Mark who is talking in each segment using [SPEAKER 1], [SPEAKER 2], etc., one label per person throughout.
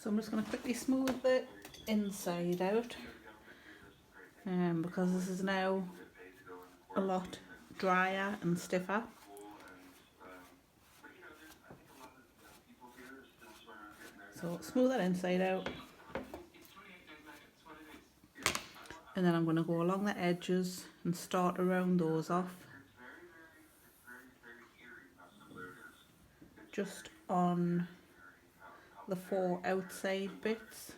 [SPEAKER 1] So I'm just going to quickly smooth the inside out, because this is now a lot drier and stiffer. So smooth that inside out, and then I'm going to go along the edges and start to round those off, just on the 4 outside bits.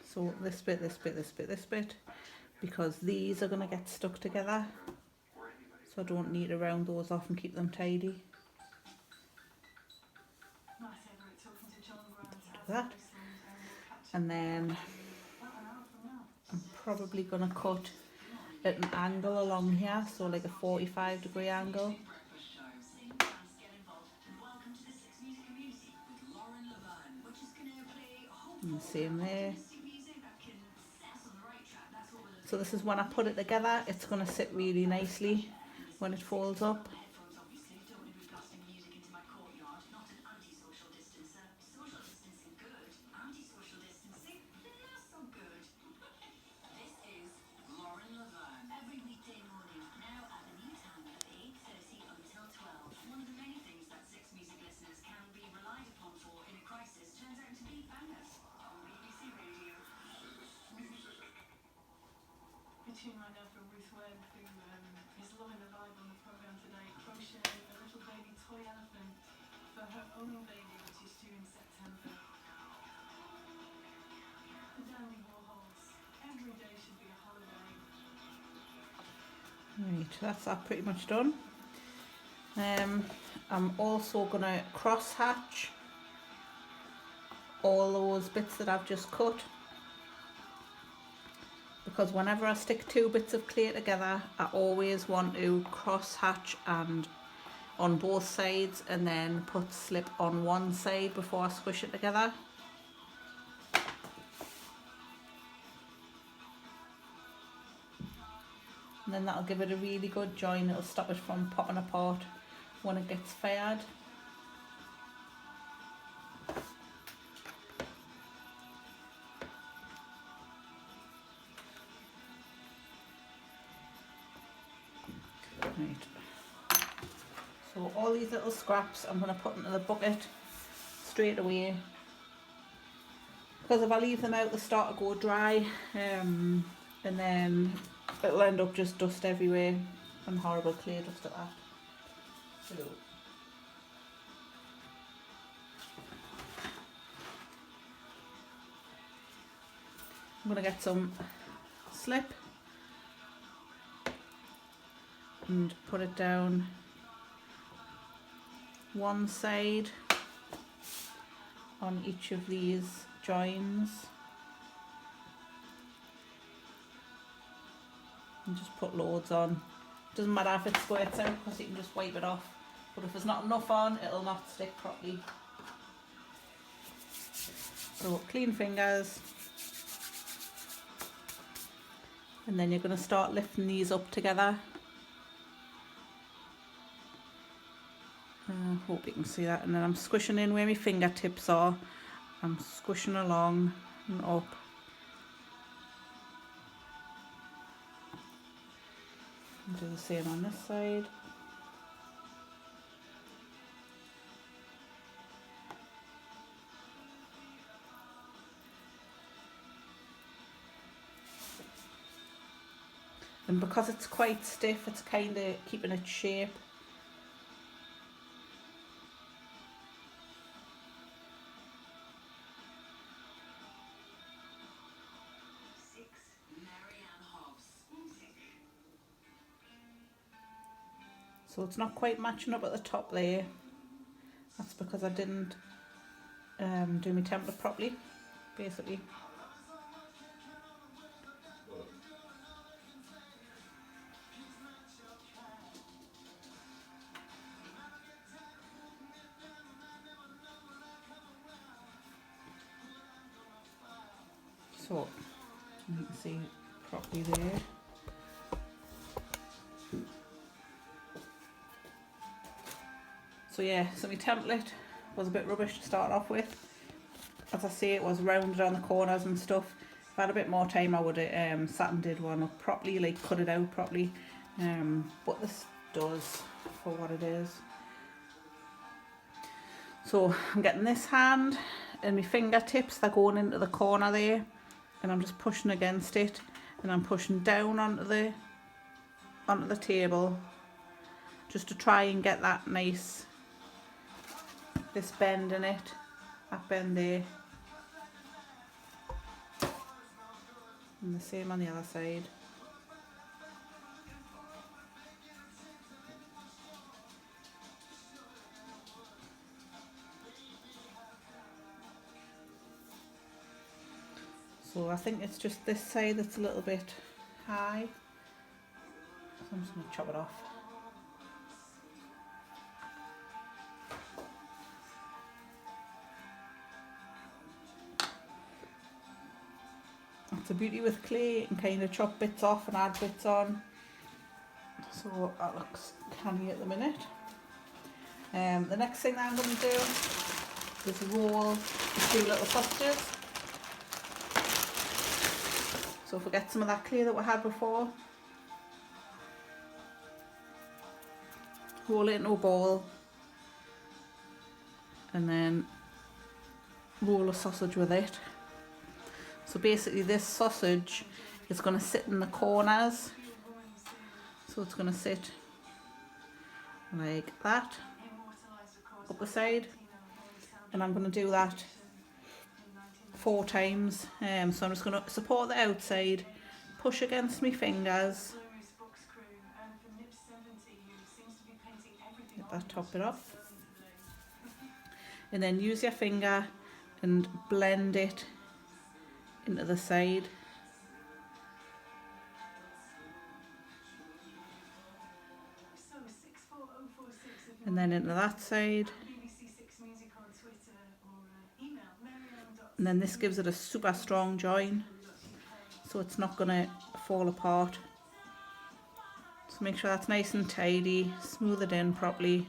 [SPEAKER 1] So this bit, this bit, this bit, this bit, because these are going to get stuck together, so I don't need to round those off and keep them tidy. That, and then I'm probably going to cut at an angle along here, so like a 45-degree angle. And the same there. So this is when I put it together, it's going to sit really nicely when it folds up.
[SPEAKER 2] Tune right now for Ruth Webb, who is loving the vibe on the programme today, crocheting a little baby toy elephant for her own baby, which is due in September. The Dandy Warhols, every day should be a holiday.
[SPEAKER 1] Right, that's that pretty much done. I'm also going to cross hatch all those bits that I've just cut, because whenever I stick 2 bits of clay together, I always want to cross hatch and on both sides, and then put slip on one side before I squish it together. And then that'll give it a really good join. It'll stop it from popping apart when it gets fired. Right. So all these little scraps I'm going to put into the bucket straight away, because if I leave them out they start to go dry, and then it'll end up just dust everywhere and horrible clay dust at that. So I'm going to get some slip and put it down one side on each of these joins, and just put loads on. Doesn't matter if it squirts out, because you can just wipe it off, but if there's not enough on, it'll not stick properly. So clean fingers, and then you're going to start lifting these up together. Hope you can see that. And then I'm squishing in where my fingertips are. I'm squishing along and up. And do the same on this side. And because it's quite stiff, it's kind of keeping its shape. So it's not quite matching up at the top there. That's because I didn't do my template properly, basically. So you can see properly there. So yeah, so my template was a bit rubbish to start off with. As I say, it was rounded on the corners and stuff. If I had a bit more time, I would have sat and did one up properly, like cut it out properly. But this does for what it is. So I'm getting this hand and my fingertips, they're going into the corner there, and I'm just pushing against it, and I'm pushing down onto the table just to try and get that nice, this bend in it, that bend there, and the same on the other side. So I think it's just this side that's a little bit high, so I'm just going to chop it off. It's a beauty with clay, you can kind of chop bits off and add bits on. So that looks canny at the minute. The next thing that I'm going to do is roll the 2 little sausages. So if we get some of that clay that we had before, roll it into a ball, and then roll a sausage with it. So basically this sausage is going to sit in the corners, so it's going to sit like that up the side, and I'm going to do that 4 times. So I'm just going to support the outside, push against my fingers, get that top bit off, and then use your finger and blend it into the side. And then into that side. And then this gives it a super strong join, so it's not going to fall apart. So make sure that's nice and tidy, smooth it in properly.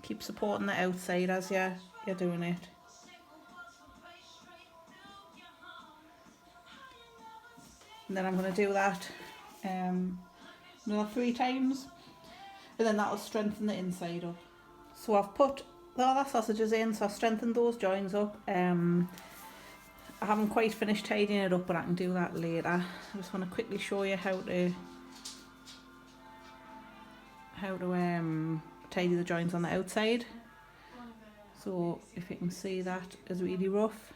[SPEAKER 1] Keep supporting the outside as you're doing it. And then I'm going to do that another 3 times, and then that'll strengthen the inside up. So I've put the other sausages in, so I've strengthened those joins up. I haven't quite finished tidying it up, but I can do that later. I just want to quickly show you how to tidy the joins on the outside. So if you can see, that is really rough.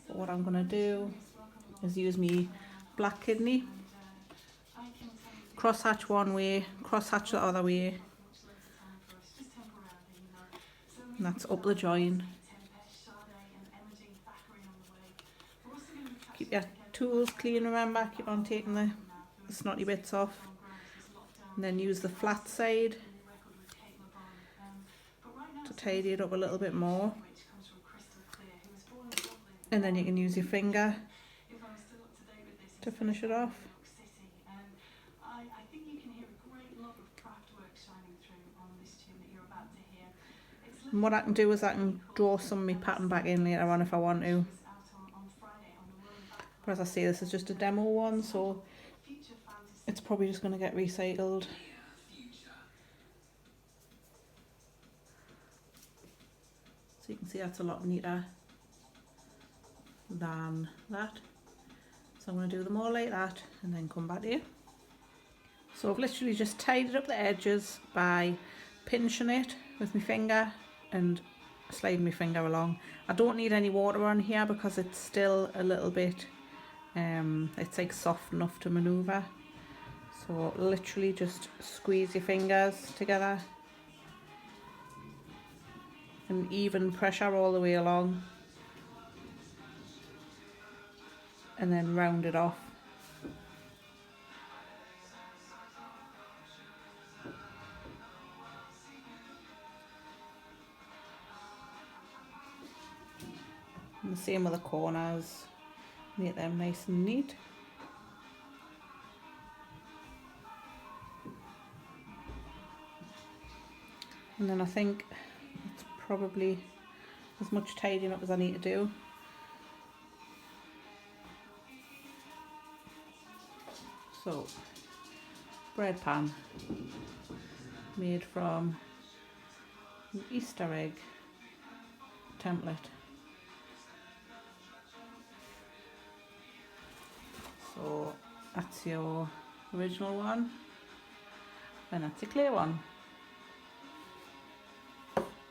[SPEAKER 1] But what I'm going to do is use me black kidney, cross hatch one way, cross hatch the other way, and that's up the join. Keep your tools clean, remember, keep on taking the snotty bits off, and then use the flat side to tidy it up a little bit more, and then you can use your finger to finish it off. And what I can do is I can draw some of my pattern back in later on if I want to. But as I say, this is just a demo one, so it's probably just going to get recycled. So you can see that's a lot neater than that. So I'm going to do them all like that and then come back to you. So I've literally just tidied up the edges by pinching it with my finger and sliding my finger along. I don't need any water on here because it's still a little bit, it's like soft enough to manoeuvre. So literally just squeeze your fingers together and even pressure all the way along, and then round it off. And the same with the corners, make them nice and neat. And then I think probably as much tidying up as I need to do. So, bread pan made from an Easter egg template. So that's your original one, and that's your clay one.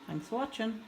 [SPEAKER 1] Thanks for watching.